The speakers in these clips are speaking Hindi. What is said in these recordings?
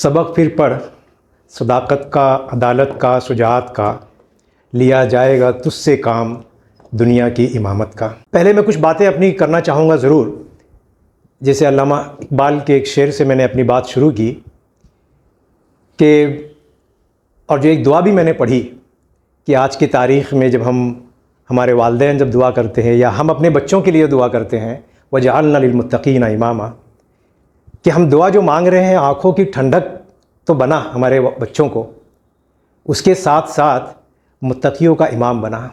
सबक फिर पढ़, सदाकत का, अदालत का, शुजाअत का, लिया जाएगा तुझसे काम, दुनिया की इमामत का। पहले मैं कुछ बातें अपनी करना चाहूँगा ज़रूर। जैसे अल्लामा इकबाल के एक शेर से मैंने अपनी बात शुरू की कि, और जो एक दुआ भी मैंने पढ़ी कि आज की तारीख़ में जब हमारे वालिदैन जब दुआ करते हैं या हम अपने बच्चों के लिए दुआ करते हैं, वजअलना लिलमुत्तक़ीना इमामा, कि हम दुआ जो मांग रहे हैं, आँखों की ठंडक तो बना हमारे बच्चों को, उसके साथ साथ मुत्तक़ियों का इमाम बना,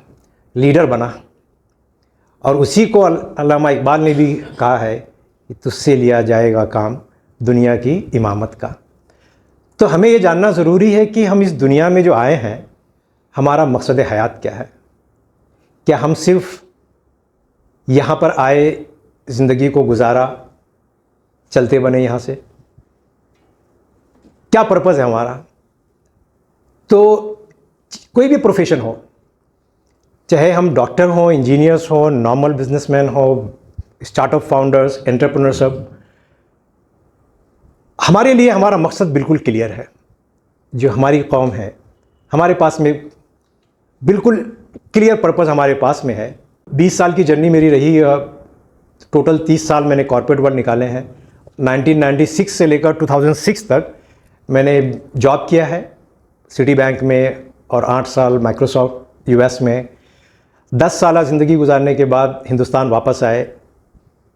लीडर बना। और उसी को अल्लामा इकबाल ने भी कहा है कि तुझसे लिया जाएगा काम, दुनिया की इमामत का। तो हमें ये जानना ज़रूरी है कि हम इस दुनिया में जो आए हैं, हमारा मकसद हयात क्या है। क्या हम सिर्फ़ यहाँ पर आए, ज़िंदगी को गुजारा, चलते बने यहाँ से? क्या पर्पज़ है हमारा? तो कोई भी प्रोफेशन हो, चाहे हम डॉक्टर हों, इंजीनियर्स हों, नॉर्मल बिजनेसमैन हो, स्टार्टअप फाउंडर्स, एंटरप्रेन्योरशिप, हमारे लिए हमारा मकसद बिल्कुल क्लियर है। जो हमारी कौम है, हमारे पास में बिल्कुल क्लियर पर्पज़ हमारे पास में है। 20 साल की जर्नी मेरी रही, टोटल 30 साल मैंने कॉर्पोरेट वर्ल्ड निकाले हैं। 1996 से लेकर 2006 तक मैंने जॉब किया है सिटी बैंक में, और 8 साल माइक्रोसॉफ्ट यूएस में। 10 साल ज़िंदगी गुजारने के बाद हिंदुस्तान वापस आए,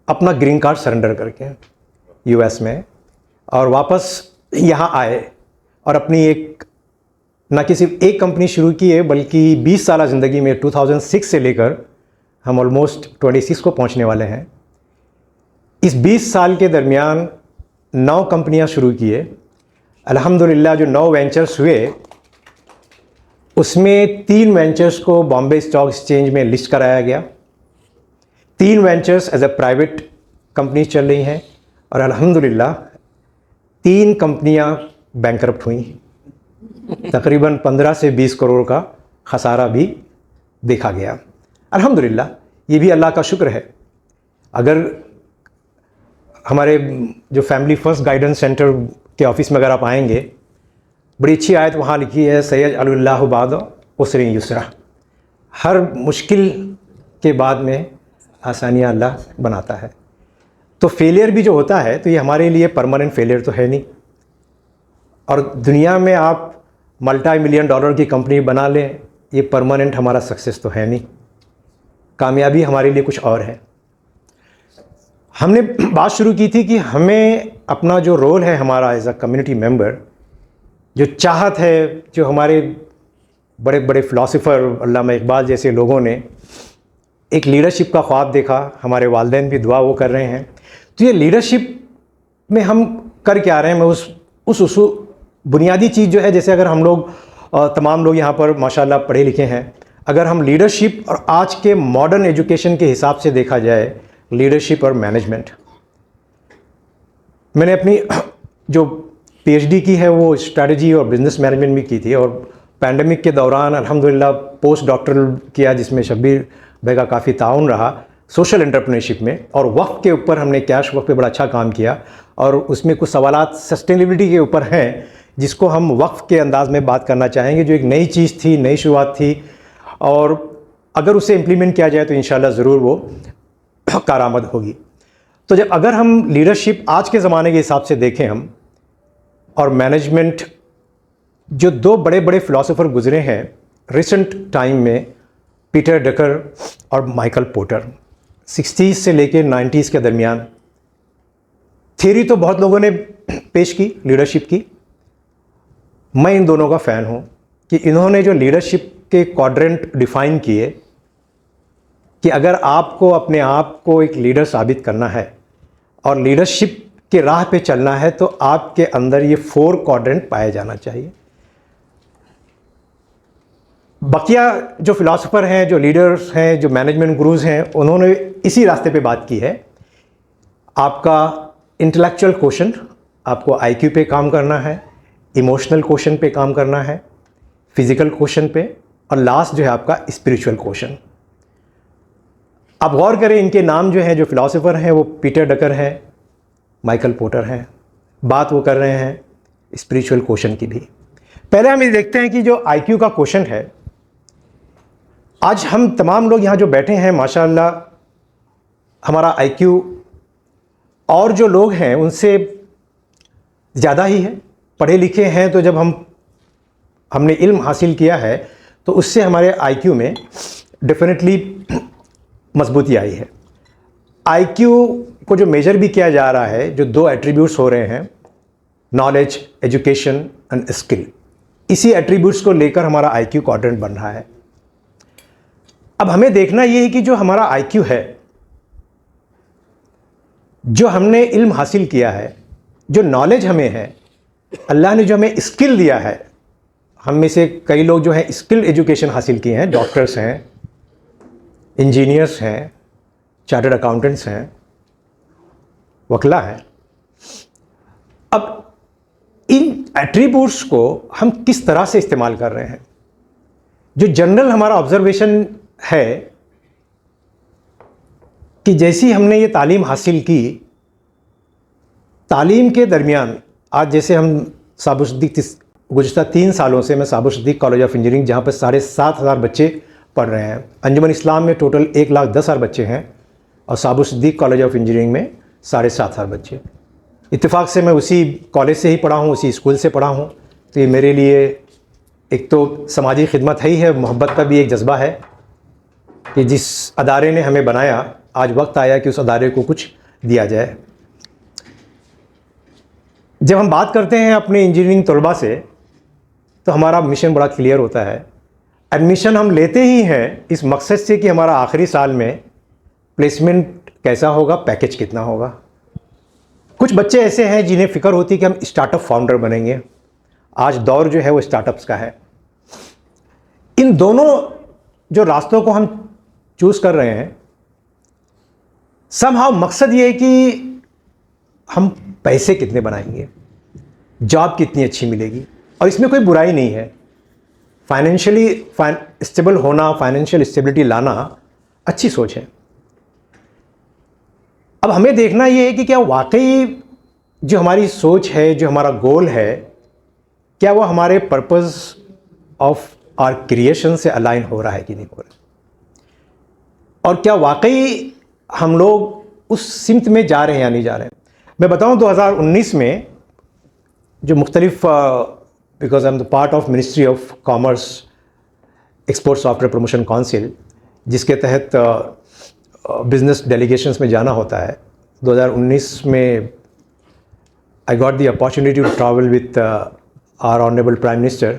अपना ग्रीन कार्ड सरेंडर करके यूएस में, और वापस यहाँ आए और अपनी न कि सिर्फ एक कंपनी शुरू की है, बल्कि 20 साल ज़िंदगी में 2006 से लेकर हम ऑलमोस्ट 26 को पहुँचने वाले हैं। इस 20 साल के दरमियान 9 कंपनियां शुरू किए। अल्हम्दुलिल्लाह जो 9 वेंचर्स हुए, उसमें 3 वेंचर्स को बॉम्बे स्टॉक एक्सचेंज में लिस्ट कराया गया। 3 ventures as a private company चल रही हैं, और अल्हम्दुलिल्लाह 3 कंपनियां बैंकरप्ट हुई। तकरीबन 15 से 20 करोड़ का खसारा भी देखा गया। अल्हम्दुलिल्लाह, ये भी अल्लाह का शुक्र है। अगर हमारे जो फैमिली फर्स्ट गाइडेंस सेंटर के ऑफिस में अगर आप आएंगे, बड़ी अच्छी आयत वहाँ लिखी है, सयजअलुल्लाहु बाद उसरिन युसरा। हर मुश्किल के बाद में आसानियाँ अल्लाह बनाता है। तो फेलियर भी जो होता है, तो ये हमारे लिए परमानेंट फेलियर तो है नहीं। और दुनिया में आप मल्टी मिलियन डॉलर की कंपनी बना लें, ये परमानेंट हमारा सक्सेस तो है नहीं। कामयाबी हमारे लिए कुछ और है। हमने बात शुरू की थी कि हमें अपना जो रोल है हमारा एज अ कम्युनिटी मेंबर, जो चाहत है, जो हमारे बड़े बड़े फ़िलासफ़र अल्लामा इकबाल जैसे लोगों ने एक लीडरशिप का ख्वाब देखा, हमारे वालिदैन भी दुआ वो कर रहे हैं। तो ये लीडरशिप में हम कर क्या रहे हैं? मैं उस बुनियादी चीज़ जो है, जैसे अगर हम लोग तमाम लोग यहाँ पर माशाल्लाह पढ़े लिखे हैं, अगर हम लीडरशिप और आज के मॉडर्न एजुकेशन के हिसाब से देखा जाए, लीडरशिप और मैनेजमेंट, मैंने अपनी जो पीएचडी की है वो स्ट्रैटेजी और बिज़नेस मैनेजमेंट में की थी, और पैंडेमिक के दौरान अल्हम्दुलिल्लाह पोस्ट डॉक्टरल किया, जिसमें शब्बीर भाई का काफ़ी ताउन रहा सोशल एंटरप्रेन्योरशिप में। और वक्फ के ऊपर हमने कैश वक्फ पे बड़ा अच्छा काम किया, और उसमें कुछ सवालात सस्टेनेबिलिटी के ऊपर हैं, जिसको हम वक्फ के अंदाज़ में बात करना चाहेंगे, जो एक नई चीज़ थी, नई शुरुआत थी, और अगर उसे इम्प्लीमेंट किया जाए तो इंशाल्लाह ज़रूर वो कारामद होगी। तो जब अगर हम लीडरशिप आज के ज़माने के हिसाब से देखें हम, और मैनेजमेंट, जो 2 बड़े बड़े फ़िलासफ़र गुज़रे हैं रिसेंट टाइम में, पीटर ड्रकर और माइकल पोर्टर, 60s से लेकर 90s के दरमियान। थ्योरी तो बहुत लोगों ने पेश की लीडरशिप की, मैं इन दोनों का फ़ैन हूँ कि इन्होंने जो लीडरशिप के क्वाड्रेंट डिफ़ाइन किए, कि अगर आपको अपने आप को एक लीडर साबित करना है और लीडरशिप के राह पे चलना है, तो आपके अंदर ये 4 क्वाड्रेंट पाए जाना चाहिए। बकिया जो फ़िलासफ़र हैं, जो लीडर्स हैं, जो मैनेजमेंट गुरुज़ हैं, उन्होंने इसी रास्ते पे बात की है। आपका इंटेलेक्चुअल क्वोशंट, आपको आईक्यू पे काम करना है, इमोशनल क्वोशंट पे काम करना है, फिज़िकल क्वोशंट पे, और लास्ट जो है आपका स्पिरिचुअल क्वोशंट। आप गौर करें, इनके नाम जो हैं, जो फ़िलासफ़र हैं, वो पीटर ड्रकर हैं, माइकल पोर्टर हैं। बात वो कर रहे हैं स्पिरिचुअल क्वेश्चन की भी। पहले हम ये देखते हैं कि जो आईक्यू का क्वेश्चन है, आज हम तमाम लोग यहाँ जो बैठे हैं माशाअल्लाह, हमारा आईक्यू और जो लोग हैं उनसे ज़्यादा ही है, पढ़े लिखे हैं। तो जब हमने इल्म हासिल किया है तो उससे हमारे आईक्यू में डेफिनेटली मजबूती आई है। आईक्यू को जो मेजर भी किया जा रहा है, जो दो एट्रीब्यूट्स हो रहे हैं, नॉलेज, एजुकेशन एंड स्किल, इसी एट्रीब्यूट्स को लेकर हमारा आईक्यू क्वाड्रेंट बन रहा है। अब हमें देखना ये है कि जो हमारा आईक्यू है, जो हमने इल्म हासिल किया है, जो नॉलेज हमें है, अल्लाह ने जो हमें स्किल दिया है, हम में से कई लोग जो हैं स्किल एजुकेशन हासिल किए हैं, डॉक्टर्स हैं, इंजीनियर्स हैं, चार्टर्ड अकाउंटेंट्स हैं, वकला हैं। अब इन एट्रीब्यूट्स को हम किस तरह से इस्तेमाल कर रहे हैं? जो जनरल हमारा ऑब्जर्वेशन है कि जैसी हमने ये तालीम हासिल की, तालीम के दरमियान आज जैसे हम साबुर सिद्दीक गुज़श्ता 3 सालों से मैं साबुर सिद्दीक कॉलेज ऑफ इंजीनियरिंग, जहाँ पर 7,500 बच्चे पढ़ रहे हैं। अंजुमन इस्लाम में टोटल 1,10,000 बच्चे हैं और साबुर सिद्दीक कॉलेज ऑफ इंजीनियरिंग में 7,500 बच्चे। इत्तेफाक से मैं उसी कॉलेज से ही पढ़ा हूँ, उसी स्कूल से पढ़ा हूँ। तो ये मेरे लिए एक तो समाजी खिदमत है ही है, मोहब्बत का भी एक जज्बा है कि जिस अदारे ने हमें बनाया, आज वक्त आया कि उस अदारे को कुछ दिया जाए। जब हम बात करते हैं अपने इंजीनियरिंग तलबा से तो हमारा मिशन बड़ा क्लियर होता है। एडमिशन हम लेते ही हैं इस मकसद से कि हमारा आखिरी साल में प्लेसमेंट कैसा होगा, पैकेज कितना होगा। कुछ बच्चे ऐसे हैं जिन्हें फ़िक्र होती है कि हम स्टार्टअप फाउंडर बनेंगे। आज दौर जो है वो स्टार्टअप्स का है। इन दोनों जो रास्तों को हम चूज़ कर रहे हैं, समहाउ मकसद ये है कि हम पैसे कितने बनाएंगे, जॉब कितनी अच्छी मिलेगी, और इसमें कोई बुराई नहीं है। फाइनेंशियली स्टेबल होना, फाइनेंशियल स्टेबिलिटी लाना अच्छी सोच है। अब हमें देखना ये है कि क्या वाकई जो हमारी सोच है, जो हमारा गोल है, क्या वो हमारे पर्पस ऑफ आवर क्रिएशन से अलाइन हो रहा है कि नहीं हो रहा है, और क्या वाकई हम लोग उस सिमत में जा रहे हैं या नहीं जा रहे हैं। मैं बताऊं 2019 में जो मुख्तलिफ, because I am the part of ministry of commerce export software promotion council, जिसके तहत बिजनेस डेलीगेशंस में जाना होता है। 2019 में I got the opportunity to travel with our honourable prime minister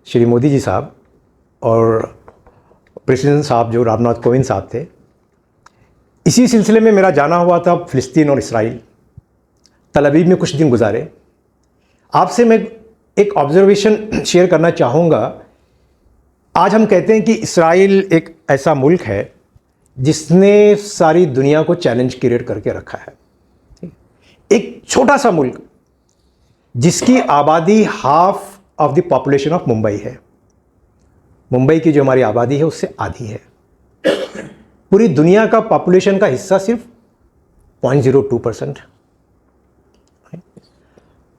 Shri Modi ji साहब और प्रेसिडेंट साहब जो रामनाथ कोविंद साहब थे। इसी सिलसिले में मेरा जाना हुआ था फ़िलिस्तीन और इसराइल। तल अवीव में कुछ दिन गुजारे। आपसे मैं एक ऑब्जर्वेशन शेयर करना चाहूँगा। आज हम कहते हैं कि इसराइल एक ऐसा मुल्क है जिसने सारी दुनिया को चैलेंज क्रिएट करके रखा है। एक छोटा सा मुल्क जिसकी आबादी half of the population of Mumbai है। मुंबई की जो हमारी आबादी है उससे आधी है। पूरी दुनिया का पॉपुलेशन का हिस्सा सिर्फ 0.02%।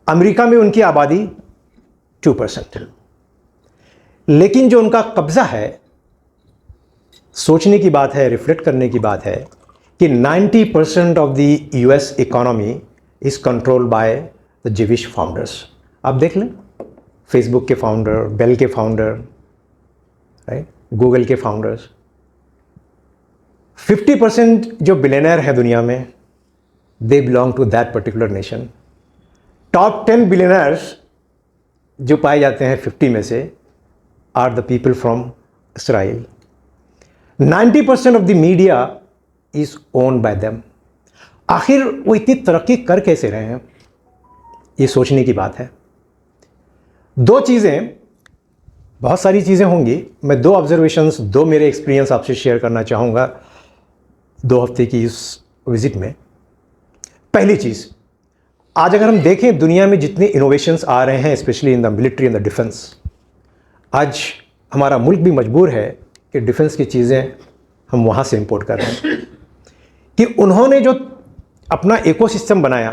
अमेरिका में उनकी आबादी 2%। लेकिन जो उनका कब्जा है, सोचने की बात है, रिफ्लेक्ट करने की बात है कि 90% of the US economy is controlled by the Jewish founders. आप देख लें, फेसबुक के फाउंडर, बेल के फाउंडर, राइट, गूगल के फाउंडर्स। 50% जो बिलियनर है दुनिया में, they belong to that particular nation. Top 10 billionaires जो पाए जाते हैं 50 में से are the people from Israel. 90% of the media is owned by them. आखिर वो इतनी तरक्की कर कैसे रहे हैं, ये सोचने की बात है। दो चीज़ें, बहुत सारी चीज़ें होंगी, मैं दो ऑब्जर्वेशंस, दो मेरे एक्सपीरियंस आपसे शेयर करना चाहूँगा 2 हफ्ते की इस विज़िट में। पहली चीज़, आज अगर हम देखें दुनिया में जितने इनोवेशंस आ रहे हैं, specially in the military and the defence, आज हमारा मुल्क भी मजबूर है कि डिफेंस की चीज़ें हम वहाँ से इंपोर्ट कर रहे हैं। कि उन्होंने जो अपना इकोसिस्टम बनाया,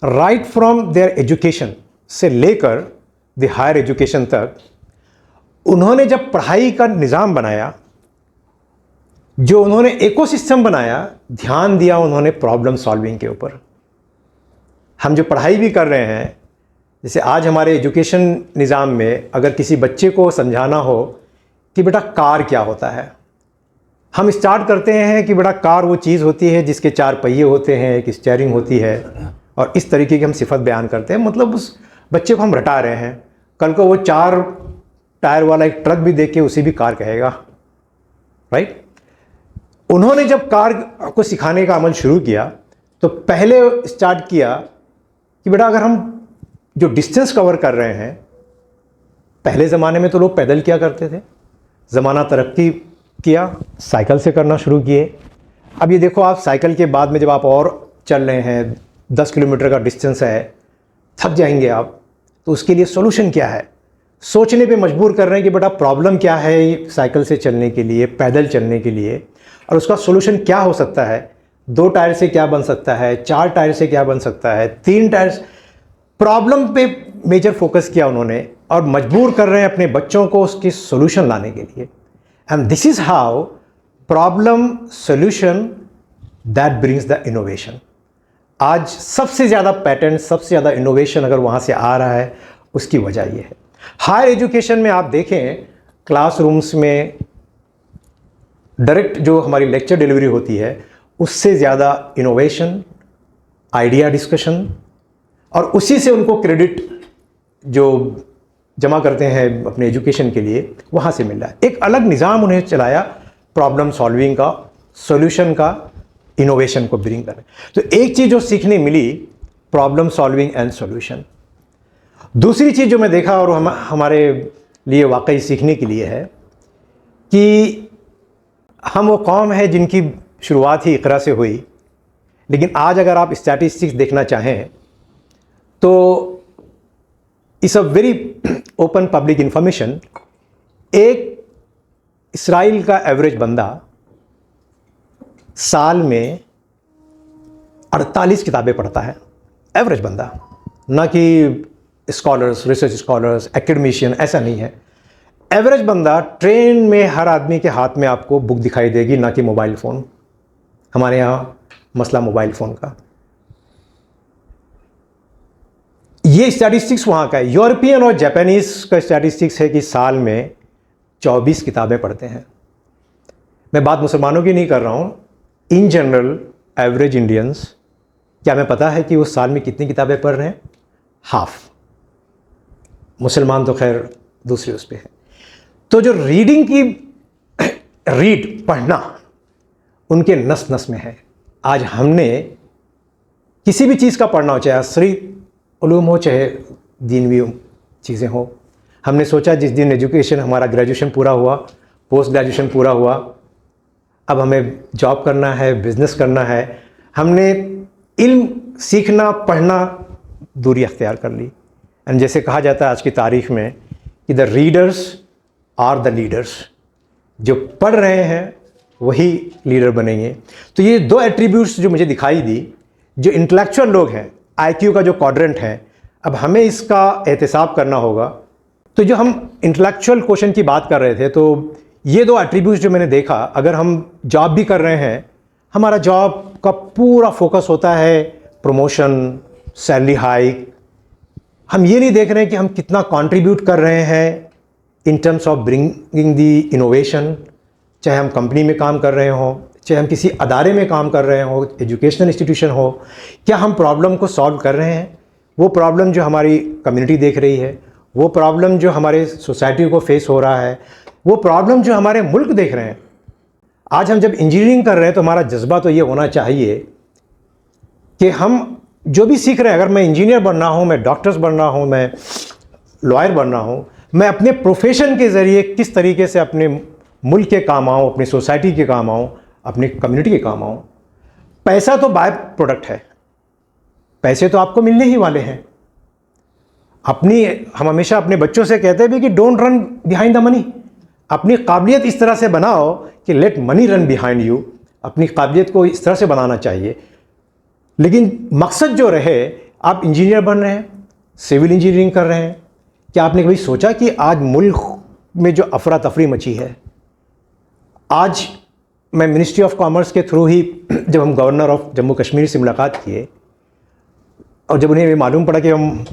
राइट फ्रॉम देयर एजुकेशन, से लेकर द हायर एजुकेशन तक उन्होंने जब पढ़ाई का निज़ाम बनाया, जो उन्होंने इकोसिस्टम बनाया, ध्यान दिया उन्होंने प्रॉब्लम सॉल्विंग के ऊपर। हम जो पढ़ाई भी कर रहे हैं, जैसे आज हमारे एजुकेशन निज़ाम में अगर किसी बच्चे को समझाना हो कि बेटा कार क्या होता है, हम स्टार्ट करते हैं कि बेटा कार वो चीज़ होती है जिसके 4 पहिए होते हैं, एक स्टीयरिंग होती है, और इस तरीके की हम सिफत बयान करते हैं। मतलब उस बच्चे को हम रटा रहे हैं। कल को वो 4 टायर वाला एक ट्रक भी देख के उसे भी कार कहेगा, राइट। उन्होंने जब कार को सिखाने का अमल शुरू किया तो पहले स्टार्ट किया कि बेटा अगर हम जो डिस्टेंस कवर कर रहे हैं, पहले ज़माने में तो लोग पैदल किया करते थे, ज़माना तरक्की किया, साइकिल से करना शुरू किए। अब ये देखो, आप साइकिल के बाद में जब आप और चल रहे हैं, 10 किलोमीटर का डिस्टेंस है, थक जाएंगे आप, तो उसके लिए सोल्यूशन क्या है, सोचने पे मजबूर कर रहे हैं कि बेटा प्रॉब्लम क्या है साइकिल से चलने के लिए, पैदल चलने के लिए, और उसका सोल्यूशन क्या हो सकता है। 2 टायर से क्या बन सकता है, 4 टायर से क्या बन सकता है, 3 टायर। प्रॉब्लम पे मेजर फोकस किया उन्होंने और मजबूर कर रहे हैं अपने बच्चों को उसकी सोल्यूशन लाने के लिए। And this is how problem solution that brings the innovation. आज सबसे ज़्यादा पैटेंट, सबसे ज़्यादा इनोवेशन अगर वहाँ से आ रहा है, उसकी वजह ये है। हायर एजुकेशन में आप देखें, क्लासरूम्स में डायरेक्ट जो हमारी लेक्चर डिलीवरी होती है, उससे ज़्यादा इनोवेशन, आइडिया डिस्कशन, और उसी से उनको क्रेडिट जो जमा करते हैं अपने एजुकेशन के लिए, वहाँ से मिल रहा है। एक अलग निज़ाम उन्हें चलाया प्रॉब्लम सॉल्विंग का, सॉल्यूशन का, इनोवेशन को ब्रिंग कर। तो एक चीज़ जो सीखने मिली, प्रॉब्लम सॉल्विंग एंड सॉल्यूशन। दूसरी चीज़ जो मैं देखा और हमारे लिए वाकई सीखने के लिए है कि हम वो कौम है जिनकी शुरुआत ही इक़रा से हुई, लेकिन आज अगर आप स्टैटिस्टिक्स देखना चाहें तो it's a very open public information. एक इसराइल का एवरेज बंदा साल में 48 किताबें पढ़ता है, एवरेज बंदा, ना कि स्कॉलर्स, रिसर्च स्कॉलर्स, एकेडमिशियन, ऐसा नहीं है। एवरेज बंदा, ट्रेन में हर आदमी के हाथ में आपको बुक दिखाई देगी, ना कि मोबाइल फ़ोन। हमारे यहाँ मसला मोबाइल फ़ोन का। ये स्टैटिस्टिक्स वहाँ का है। यूरोपियन और जापानीज़ का स्टैटिस्टिक्स है कि साल में 24 किताबें पढ़ते हैं। मैं बात मुसलमानों की नहीं कर रहा हूँ, इन जनरल एवरेज इंडियंस, क्या हमें पता है कि वो साल में कितनी किताबें पढ़ रहे हैं? हाफ। मुसलमान तो खैर दूसरे उस पे है। तो जो रीडिंग की पढ़ना उनके नस नस में है। आज हमने किसी भी चीज़ का पढ़ना हो, चाहे असरी उलूम हो, चाहे दीनवी चीज़ें हो, हमने सोचा जिस दिन एजुकेशन हमारा ग्रेजुएशन पूरा हुआ, पोस्ट ग्रेजुएशन पूरा हुआ, अब हमें जॉब करना है, बिज़नेस करना है, हमने इल्म सीखना, पढ़ना दूरी अख्तियार कर ली। एंड जैसे कहा जाता है आज की तारीख में कि the readers are the leaders, जो पढ़ रहे हैं वही लीडर बनेंगे। तो ये 2 एट्रीब्यूट्स जो मुझे दिखाई दी, जो इंटेलेक्चुअल लोग हैं, आईक्यू का जो क्वाड्रेंट है, अब हमें इसका एहतिसाब करना होगा। तो जो हम इंटेलेक्चुअल क्वेश्चन की बात कर रहे थे, तो ये 2 एट्रीब्यूट्स जो मैंने देखा, अगर हम जॉब भी कर रहे हैं, हमारा जॉब का पूरा फोकस होता है प्रमोशन, सैलरी हाइक। हम ये नहीं देख रहे हैं कि हम कितना कंट्रीब्यूट कर रहे हैं in terms of bringing the innovation, चाहे हम कंपनी में काम कर रहे हों, चाहे हम किसी अदारे में काम कर रहे हों, एजुकेशनल इंस्टीट्यूशन हो, क्या हम प्रॉब्लम को सॉल्व कर रहे हैं? वो प्रॉब्लम जो हमारी कम्युनिटी देख रही है, वो प्रॉब्लम जो हमारे सोसाइटी को फेस हो रहा है, वो प्रॉब्लम जो हमारे मुल्क देख रहे हैं। आज हम जब इंजीनियरिंग कर रहे हैं तो हमारा जज्बा तो ये होना चाहिए कि हम जो भी सीख रहे हैं, अगर मैं इंजीनियर बनना हूँ, मैं डॉक्टर्स बनना हूँ, मैं लॉयर बनना हूँ, मैं अपने प्रोफेशन के ज़रिए किस तरीके से अपने मुल्क के काम आऊँ, अपनी सोसाइटी के काम आऊँ, अपनी कम्युनिटी के काम आऊँ। पैसा तो बाय प्रोडक्ट है, पैसे तो आपको मिलने ही वाले हैं। हम हमेशा अपने बच्चों से कहते हैं भी कि don't run behind the money. अपनी काबिलियत इस तरह से बनाओ कि late money run behind you. अपनी काबिलियत को इस तरह से बनाना चाहिए, लेकिन मकसद जो रहे, आप इंजीनियर बन रहे हैं, सिविल इंजीनियरिंग कर रहे हैं। क्या आपने कभी सोचा कि आज मुल्क में जो अफरा तफरी मची है, आज मैं मिनिस्ट्री ऑफ कॉमर्स के थ्रू ही जब हम गवर्नर ऑफ जम्मू कश्मीर से मुलाकात किए और जब उन्हें ये मालूम पड़ा कि हम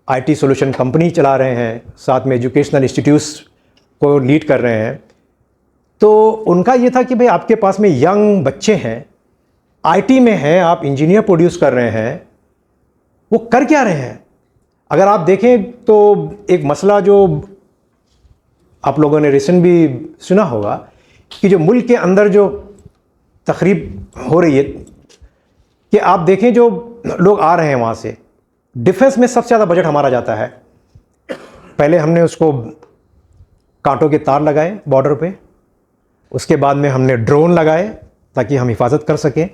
आईटी सॉल्यूशन कंपनी चला रहे हैं, साथ में एजुकेशनल इंस्टीट्यूट्स को लीड कर रहे हैं, तो उनका ये था कि भाई आपके पास में यंग बच्चे हैं, आईटी में हैं, आप इंजीनियर प्रोड्यूस कर रहे हैं, वो कर क्या रहे हैं? अगर आप देखें तो एक मसला जो आप लोगों ने रिसेंट भी सुना होगा कि जो मुल्क के अंदर जो तकरीब हो रही है कि आप देखें जो लोग आ रहे हैं वहाँ से, डिफेंस में सबसे ज़्यादा बजट हमारा जाता है। पहले हमने उसको कांटों के तार लगाए बॉर्डर पे, उसके बाद में हमने ड्रोन लगाए ताकि हम हिफाजत कर सकें,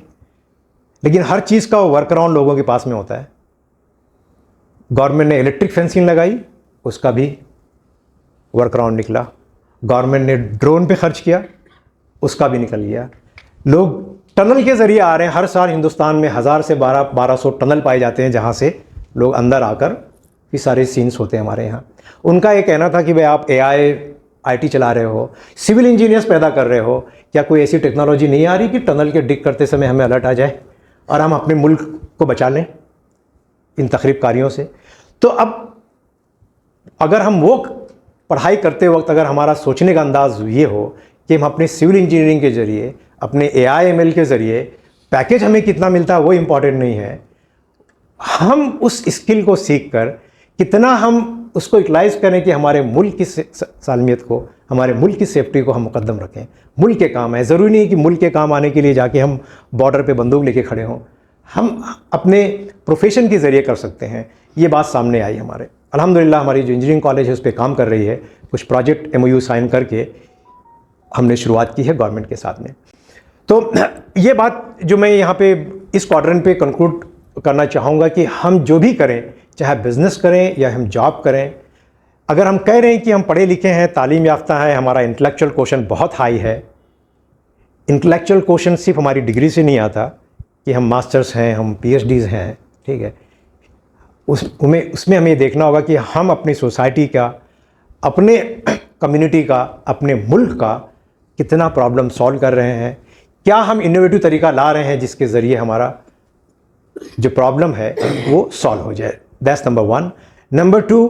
लेकिन हर चीज़ का वर्क अराउंड लोगों के पास में होता है। गवर्नमेंट ने इलेक्ट्रिक फेंसिंग लगाई, उसका भी वर्क अराउंड निकला। गवर्नमेंट ने ड्रोन पे खर्च किया, उसका भी निकल गया। लोग टनल के ज़रिए आ रहे हैं। हर साल हिंदुस्तान में 1000 से 1200 टनल पाए जाते हैं जहाँ से लोग अंदर आकर ये सारे सीन्स होते हैं हमारे यहाँ। उनका ये कहना था कि भाई आप एआई आईटी चला रहे हो, सिविल इंजीनियर्स पैदा कर रहे हो, क्या कोई ऐसी टेक्नोलॉजी नहीं आ रही कि टनल के डिग करते समय हमें अलर्ट आ जाए और हम अपने मुल्क को बचा लें इन तखरीबकारियों से? तो अब अगर हम वो पढ़ाई करते वक्त अगर हमारा सोचने का अंदाज़ ये हो कि हम अपने सिविल इंजीनियरिंग के ज़रिए, अपने एआईएमएल के ज़रिए पैकेज हमें कितना मिलता है वो इम्पॉर्टेंट नहीं है, हम उस स्किल को सीख कर कितना हम उसको यूटिलाइज़ करें कि हमारे मुल्क की सालमियत को, हमारे मुल्क की सेफ्टी को हम मुकद्दम रखें। मुल्क के काम है, ज़रूरी नहीं कि मुल्क के काम आने के लिए जाके हम बॉर्डर पे बंदूक लेके खड़े हों, हम अपने प्रोफेशन के ज़रिए कर सकते हैं। ये बात सामने आई हमारे। अल्हम्दुलिल्लाह हमारी जो इंजीनियरिंग कॉलेज है उस पर काम कर रही है, कुछ प्रोजेक्ट एमओयू साइन करके हमने शुरुआत की है गवर्नमेंट के साथ में। तो ये बात जो मैं यहाँ पे इस क्वाड्रेंट पे कंक्लूड करना चाहूँगा कि हम जो भी करें, चाहे बिज़नेस करें या हम जॉब करें, अगर हम कह रहे हैं कि हम पढ़े लिखे हैं, तालीम याफ्ता है, हमारा इंटेलेक्चुअल क्वोशेंट बहुत हाई है। इंटेलेक्चुअल क्वोशेंट सिर्फ हमारी डिग्री से नहीं आता कि हम मास्टर्स हैं, हम पीएचडीज़ हैं, ठीक है। उसमें हमें देखना होगा कि हम अपनी सोसाइटी का, अपने कम्युनिटी का, अपने मुल्क का कितना प्रॉब्लम सॉल्व कर रहे हैं, क्या हम इनोवेटिव तरीका ला रहे हैं जिसके ज़रिए हमारा जो प्रॉब्लम है वो सॉल्व हो जाए। That's number 1। नंबर 2,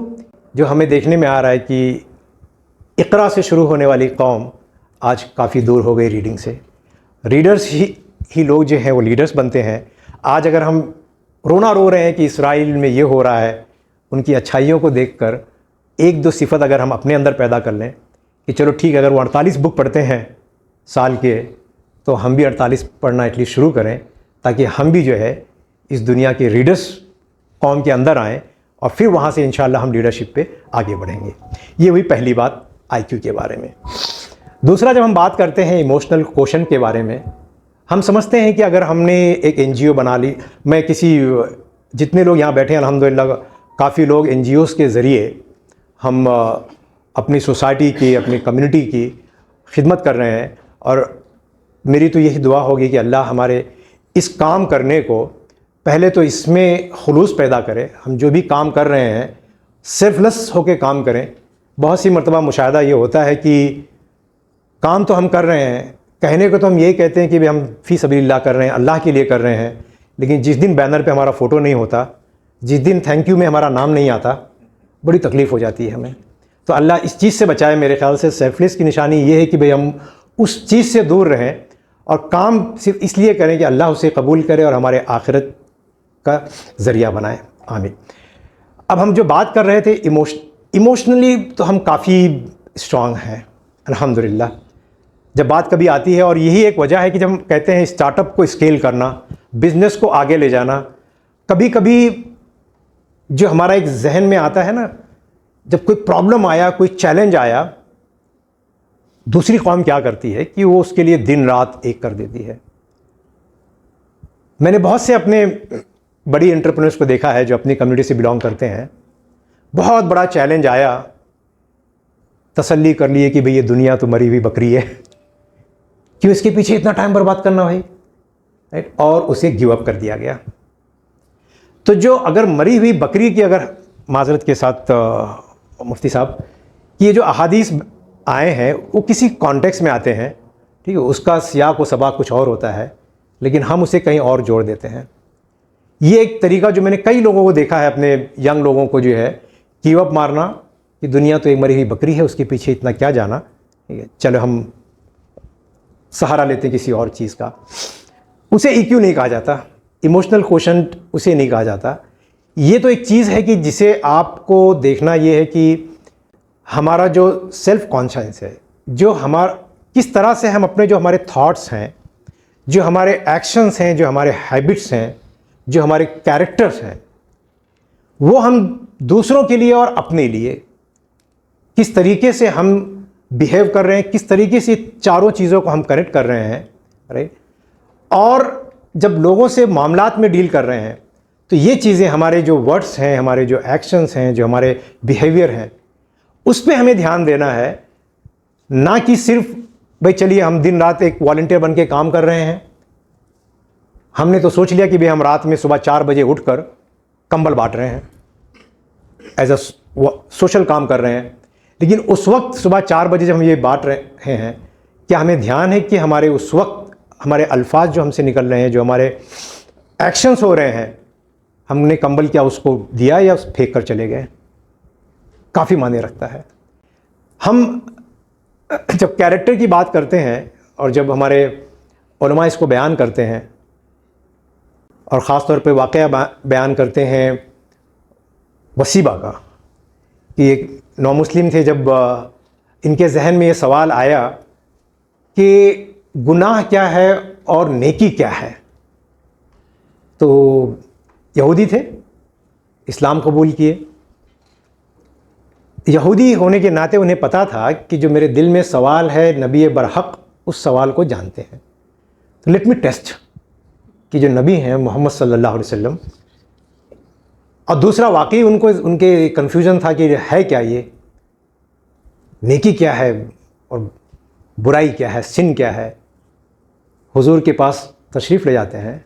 जो हमें देखने में आ रहा है कि इक़रा से शुरू होने वाली कौम आज काफ़ी दूर हो गई रीडिंग से। रीडर्स ही लोग जो हैं वो लीडर्स बनते हैं। आज अगर हम रोना रो रहे हैं कि इसराइल में ये हो रहा है, उनकी अच्छाइयों को देखकर एक दो सिफत अगर हम अपने अंदर पैदा कर लें कि चलो ठीक है, अगर वो 48 बुक पढ़ते हैं साल के, तो हम भी 48 पढ़ना एटलीस्ट शुरू करें, ताकि हम भी जो है इस दुनिया के रीडर्स कौम के अंदर आएँ और फिर वहाँ से इंशाल्लाह हम लीडरशिप पे आगे बढ़ेंगे। ये हुई पहली बात आईक्यू के बारे में। दूसरा, जब हम बात करते हैं इमोशनल क्वोशेंट के बारे में, हम समझते हैं कि अगर हमने एक एनजीओ बना ली, मैं किसी, जितने लोग यहाँ बैठे हैं अल्हम्दुलिल्लाह काफ़ी लोग एनजीओज़ के ज़रिए हम अपनी सोसाइटी की, अपनी कम्युनिटी की खिदमत कर रहे हैं, और मेरी तो यही दुआ होगी कि अल्लाह हमारे इस काम करने को पहले तो इसमें खुलूस पैदा करे। हम जो भी काम कर रहे हैं सेल्फलेस होकर काम करें। बहुत सी मरतबा मुशाहिदा ये होता है कि काम तो हम कर रहे हैं, कहने को तो हम यही कहते हैं कि भाई हम फ़ी सबीलिल्लाह कर रहे हैं, अल्लाह के लिए कर रहे हैं, लेकिन जिस दिन बैनर पे हमारा फ़ोटो नहीं होता, जिस दिन थैंक यू में हमारा नाम नहीं आता, बड़ी तकलीफ़ हो जाती है हमें। तो अल्लाह इस चीज़ से बचाए। मेरे ख़्याल से सेल्फलेस की निशानी ये है कि भाई हम उस चीज़ से दूर रहें और काम सिर्फ इसलिए करें कि अल्लाह उसे कबूल करे और हमारे आखिरत का ज़रिया बनाए। आमीन। अब हम जो बात कर रहे थे इमोशनली, तो हम काफ़ी स्ट्रॉन्ग हैं अल्हम्दुलिल्लाह। जब बात कभी आती है, और यही एक वजह है कि जब हम कहते हैं स्टार्टअप को स्केल करना, बिज़नेस को आगे ले जाना, कभी कभी जो हमारा एक जहन में आता है ना, जब कोई प्रॉब्लम आया, कोई चैलेंज आया, दूसरी कौम क्या करती है कि वो उसके लिए दिन रात एक कर देती है। मैंने बहुत से अपने बड़ी एंटरप्रेन्योर्स को देखा है जो अपनी कम्युनिटी से बिलोंग करते हैं। बहुत बड़ा चैलेंज आया, तसल्ली कर लिए कि भाई ये दुनिया तो मरी हुई बकरी है, क्यों इसके पीछे इतना टाइम बर्बाद करना भाई, राइट, और उसे गिव अप कर दिया गया। तो जो अगर मरी हुई बकरी की अगर माजरत के साथ मुफ्ती साहब, ये जो अहादीस आए हैं वो किसी कॉन्टेक्स्ट में आते हैं, ठीक है, उसका सियाक व सबा कुछ और होता है, लेकिन हम उसे कहीं और जोड़ देते हैं। ये एक तरीका जो मैंने कई लोगों को देखा है, अपने यंग लोगों को जो है गिव अप मारना कि दुनिया तो एक मरी हुई बकरी है, उसके पीछे इतना क्या जाना, ठीक है, चलो हम सहारा लेते हैं किसी और चीज़ का। उसे ईक्यू नहीं कहा जाता, इमोशनल कोशेंट उसे नहीं कहा जाता। ये तो एक चीज़ है कि जिसे आपको देखना ये है कि हमारा जो सेल्फ कॉन्शियस है, जो हमारा किस तरह से हम अपने जो हमारे थॉट्स हैं, जो हमारे एक्शंस हैं, जो हमारे हैबिट्स हैं, जो हमारे कैरेक्टर्स हैं, वो हम दूसरों के लिए और अपने लिए किस तरीके से हम बिहेव कर रहे हैं, किस तरीके से चारों चीज़ों को हम कनेक्ट कर रहे हैं, राइट। और जब लोगों से मामलात में डील कर रहे हैं तो ये चीज़ें, हमारे जो वर्ड्स हैं, हमारे जो एक्शंस हैं, जो हमारे बिहेवियर हैं, उस पर हमें ध्यान देना है। ना कि सिर्फ भाई चलिए हम दिन रात एक वॉलंटियर बन के काम कर रहे हैं, हमने तो सोच लिया कि भाई हम रात में सुबह 4 बजे उठकर कंबल बांट रहे हैं, एज अ सोशल काम कर रहे हैं। लेकिन उस वक्त सुबह 4 बजे जब हम ये बांट रहे हैं, क्या हमें ध्यान है कि हमारे उस वक्त हमारे अल्फाज जो हमसे निकल रहे हैं, जो हमारे एक्शंस हो रहे हैं, हमने कंबल क्या उसको दिया या फेंक कर चले गए? काफ़ी मायने रखता है। हम जब कैरेक्टर की बात करते हैं और जब हमारे उलमा इसको बयान करते हैं और ख़ास तौर पे वाक़या बयान करते हैं वसीबा का, कि एक नौ मुस्लिम थे, जब इनके जहन में ये सवाल आया कि गुनाह क्या है और नेकी क्या है, तो यहूदी थे, इस्लाम कबूल किए। यहूदी होने के नाते उन्हें पता था कि जो मेरे दिल में सवाल है, नबी बरहक उस सवाल को जानते हैं, तो लेट मी टेस्ट कि जो नबी हैं मोहम्मद सल्लल्लाहु अलैहि वसल्लम। और दूसरा, वाकई उनको उनके कन्फ्यूज़न था कि है क्या ये, नेकी क्या है और बुराई क्या है, सिन क्या है। हुजूर के पास तशरीफ़ ले जाते हैं,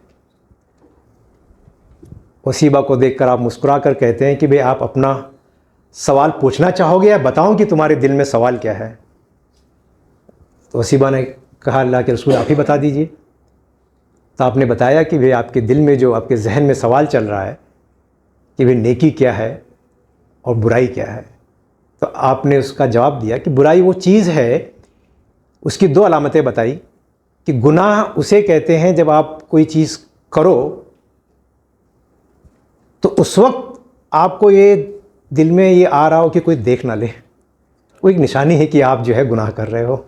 वसीबा को देखकर आप मुस्कुरा कर कहते हैं कि भाई आप अपना सवाल पूछना चाहोगे या बताऊं कि तुम्हारे दिल में सवाल क्या है? तो वसीबा ने कहा, अल्लाह के रसूल आप ही बता दीजिए। तो आपने बताया कि भाई आपके दिल में, जो आपके जहन में सवाल चल रहा है कि भाई नेकी क्या है और बुराई क्या है, तो आपने उसका जवाब दिया कि बुराई वो चीज़ है, उसकी 2 अलामतें बताई कि गुनाह उसे कहते हैं जब आप कोई चीज़ करो तो उस वक्त आपको ये दिल में ये आ रहा हो कि कोई देख ना ले, वो एक निशानी है कि आप जो है गुनाह कर रहे हो।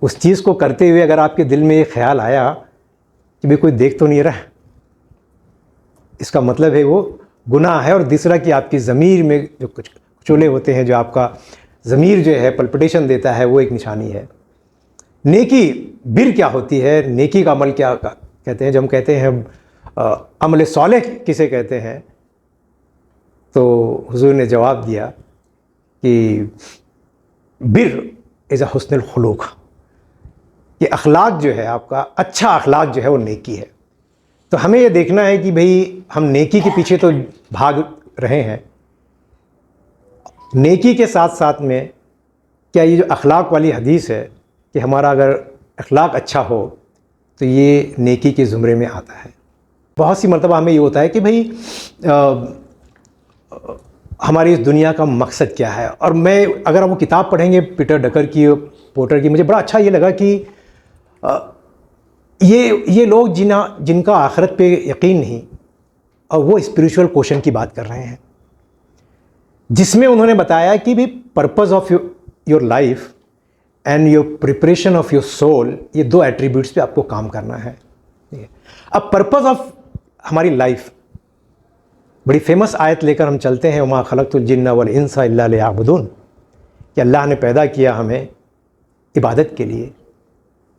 उस चीज़ को करते हुए अगर आपके दिल में ये ख्याल आया कि भाई कोई देख तो नहीं रहा, इसका मतलब है वो गुनाह है। और दूसरा कि आपकी ज़मीर में जो कुछ चोले होते हैं, जो आपका ज़मीर जो है पल्पिटेशन देता है, वो एक निशानी है। नेकी बिर क्या होती है, नेकी का अमल क्या कहते हैं? जब हम कहते हैं अमल सालेह किसे कहते हैं, तो हुजूर ने जवाब दिया कि बिर इज़ अ हुस्नुल खुलूक, कि अखलाक जो है आपका, अच्छा अखलाक जो है वो नेकी है। तो हमें ये देखना है कि भाई हम नेकी के पीछे तो भाग रहे हैं, नेकी के साथ साथ में क्या ये जो अखलाक वाली हदीस है कि हमारा अगर अखलाक अच्छा हो तो ये नेकी के ज़ुमरे में आता है। बहुत सी मरतबा हमें ये होता है कि भाई हमारी इस दुनिया का मकसद क्या है। और मैं, अगर आप वो किताब पढ़ेंगे पीटर डकर की, पोर्टर की, मुझे बड़ा अच्छा ये लगा कि ये लोग जिनका आखिरत पे यकीन नहीं, और वो स्पिरिचुअल क्वेश्चन की बात कर रहे हैं, जिसमें उन्होंने बताया कि भी purpose of your life and your preparation of your soul, ये 2 एट्रीब्यूट्स पे आपको काम करना है। अब पर्पज़ ऑफ हमारी लाइफ, बड़ी फेमस आयत लेकर हम चलते हैं, वमा खलक़तुल जिन्ना वल इंसा इल्ला लियअबुदून, कि अल्लाह ने पैदा किया हमें इबादत के लिए।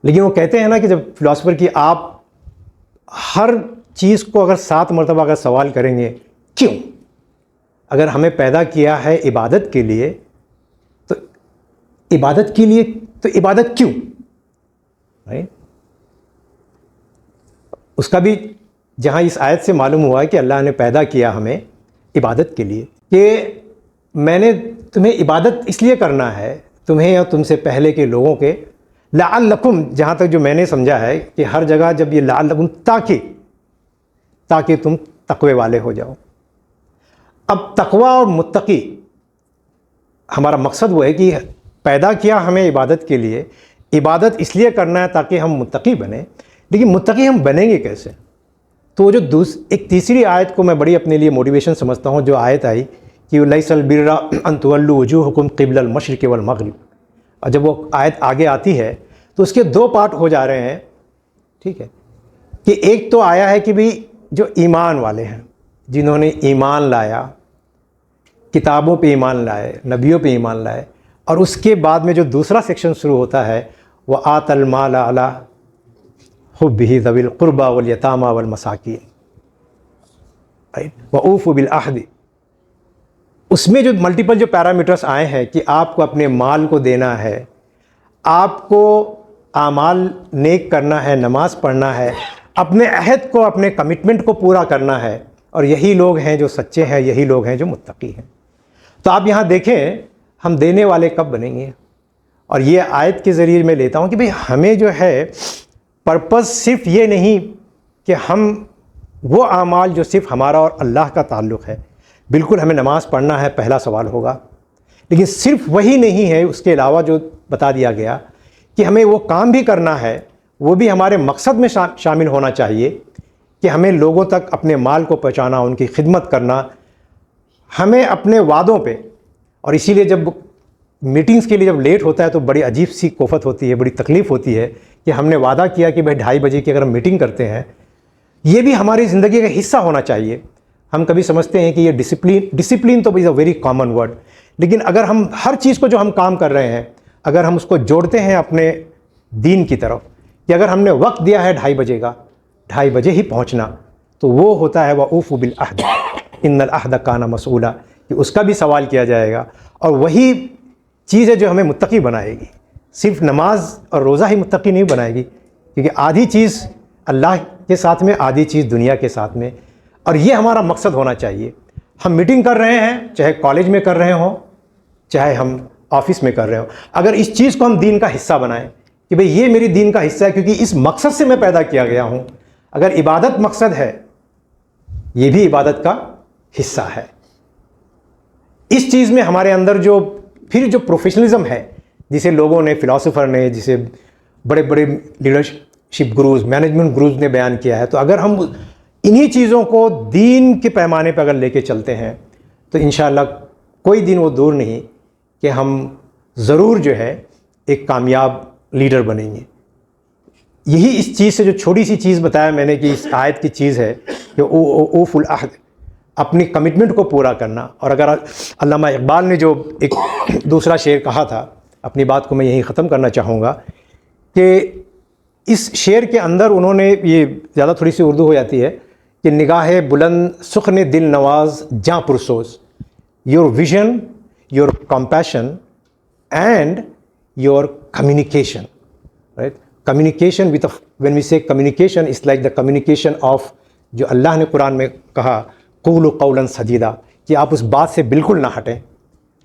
लेकिन वो कहते हैं ना कि जब फिलासफर की आप हर चीज़ को अगर 7 मरतबा अगर सवाल करेंगे क्यों, अगर हमें पैदा किया है इबादत के लिए, तो इबादत के लिए, तो इबादत क्यों, राइट? उसका भी जहाँ इस आयत से मालूम हुआ कि अल्लाह ने पैदा किया हमें इबादत के लिए कि मैंने तुम्हें इबादत इसलिए करना है, तुम्हें या तुमसे पहले के लोगों के, लअल्लकुम, जहाँ तक जो मैंने समझा है कि हर जगह जब ये लअल्लकुम, ताकि तुम तकवे वाले हो जाओ। अब तकवा और मुत्तकी, हमारा मकसद वो है कि पैदा किया हमें इबादत के लिए, इबादत इसलिए करना है ताकि हम मुत्तकी बने, लेकिन मुत्तकी हम बनेंगे कैसे? तो वो जो एक तीसरी आयत को मैं बड़ी अपने लिए मोटिवेशन समझता हूँ, जो आयत आई कि लैसल बिर्रा अन तुवल्लू वजूहकुम क़िबलल मशरिक़ वल मग़रिब, और जब वो आयत आगे आती है तो उसके दो पार्ट हो जा रहे हैं, ठीक है, कि एक तो आया है कि भाई जो ईमान वाले हैं, जिन्होंने ईमान लाया, किताबों पे ईमान लाए, नबियों पे ईमान लाए, और उसके बाद में जो दूसरा सेक्शन शुरू होता है वह आतल माल अला हुब्बिही ज़विल क़ुरबा वल यतामा वल मसाकीन, राइट, व ऊफ़ू बिल अहद। उसमें जो मल्टीपल जो पैरामीटर्स आए हैं कि आपको अपने माल को देना है, आपको आमाल नेक करना है, नमाज़ पढ़ना है, अपने अहद को, अपने कमिटमेंट को पूरा करना है, और यही लोग हैं जो सच्चे हैं, यही लोग हैं जो मुत्तकी हैं। तो आप यहाँ देखें हम देने वाले कब बनेंगे, और ये आयत के ज़रिए मैं लेता हूँ कि भाई हमें जो है पर्पज़ सिर्फ़ ये नहीं कि हम वो आमाल जो सिर्फ़ हमारा और अल्लाह का ताल्लुक़ है, बिल्कुल हमें नमाज़ पढ़ना है, पहला सवाल होगा, लेकिन सिर्फ़ वही नहीं है, उसके अलावा जो बता दिया गया कि हमें वो काम भी करना है, वो भी हमारे मकसद में शामिल होना चाहिए कि हमें लोगों तक अपने माल को पहुँचाना, उनकी खिदमत करना, हमें अपने वादों पे। और इसीलिए जब मीटिंग्स के लिए जब लेट होता है तो बड़ी अजीब सी कोफत होती है, बड़ी तकलीफ़ होती है कि हमने वादा किया कि भाई 2:30 बजे की अगर हम मीटिंग करते हैं, ये भी हमारी ज़िंदगी का हिस्सा होना चाहिए। हम कभी समझते हैं कि ये डिसिप्लिन तो is a very common word, लेकिन अगर हम हर चीज़ को जो हम काम कर रहे हैं, अगर हम उसको जोड़ते हैं अपने दीन की तरफ, कि अगर हमने वक्त दिया है 2:30 बजे का, 2:30 बजे ही पहुंचना, तो वो होता है वऊफ़ू बिल अहद इन्नल अहद काना मसूला, कि उसका भी सवाल किया जाएगा। और वही चीज़ है जो हमें मुत्तकी बनाएगी। सिर्फ नमाज और रोज़ा ही मुत्तकी नहीं बनाएगी, क्योंकि आधी चीज़ अल्लाह के साथ में, आधी चीज़ दुनिया के साथ में, और ये हमारा मकसद होना चाहिए। हम मीटिंग कर रहे हैं, चाहे कॉलेज में कर रहे हों, चाहे हम ऑफिस में कर रहे हो, अगर इस चीज़ को हम दीन का हिस्सा बनाएं कि भाई ये मेरी दीन का हिस्सा है, क्योंकि इस मकसद से मैं पैदा किया गया हूँ। अगर इबादत मकसद है, ये भी इबादत का हिस्सा है। इस चीज़ में हमारे अंदर जो फिर जो प्रोफेशनलिज्म है, जिसे लोगों ने, फ़िलासफ़र ने, जिसे बड़े बड़े लीडरशिप गुरुज़, मैनेजमेंट गुरुज़ ने बयान किया है, तो अगर हम इन्हीं चीज़ों को दीन के पैमाने पर अगर लेके चलते हैं तो इंशाअल्लाह कोई दिन वो दूर नहीं कि हम ज़रूर जो है एक कामयाब लीडर बनेंगे। यही इस चीज़ से जो छोटी सी चीज़ बताया मैंने कि इस आयत की चीज़ है कि ऊफ़ुल अहद, अपनी कमिटमेंट को पूरा करना। और अगर अल्लामा इकबाल ने जो एक दूसरा शेर कहा था, अपनी बात को मैं यहीं ख़त्म करना चाहूँगा कि इस शेर के अंदर उन्होंने, ये ज़्यादा थोड़ी सी उर्दू हो जाती है कि निगाह बुलंद सुख़्न दिल नवाज जाँ पुरसोज़, your vision, your compassion and your communication, right. Communication with, when we say communication, is like the communication of, जो अल्लाह ने कुरान में कहा क़ूलू क़ौलन सदीदा, कि आप उस बात से बिल्कुल ना हटें।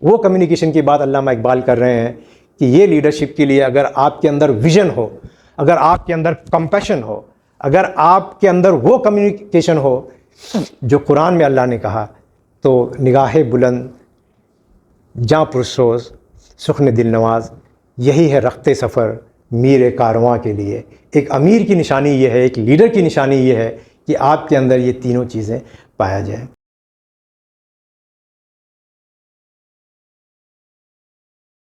वो कम्युनिकेशन की बात अल्लामा इकबाल कर रहे हैं कि ये लीडरशिप के लिए अगर आपके अंदर विज़न हो, अगर आपके अंदर कंपैशन हो, अगर आपके अंदर वो कम्युनिकेशन हो जो कुरान में अल्लाह ने कहा, तो निगाह बुलंद जाँ पुरसोज़ सुख़्न दिल नवाज, यही है रख़्ते सफ़र मीर कारवां के लिए। एक अमीर की निशानी ये है, एक लीडर की निशानी ये है कि आपके अंदर ये तीनों चीज़ें पाया जाए।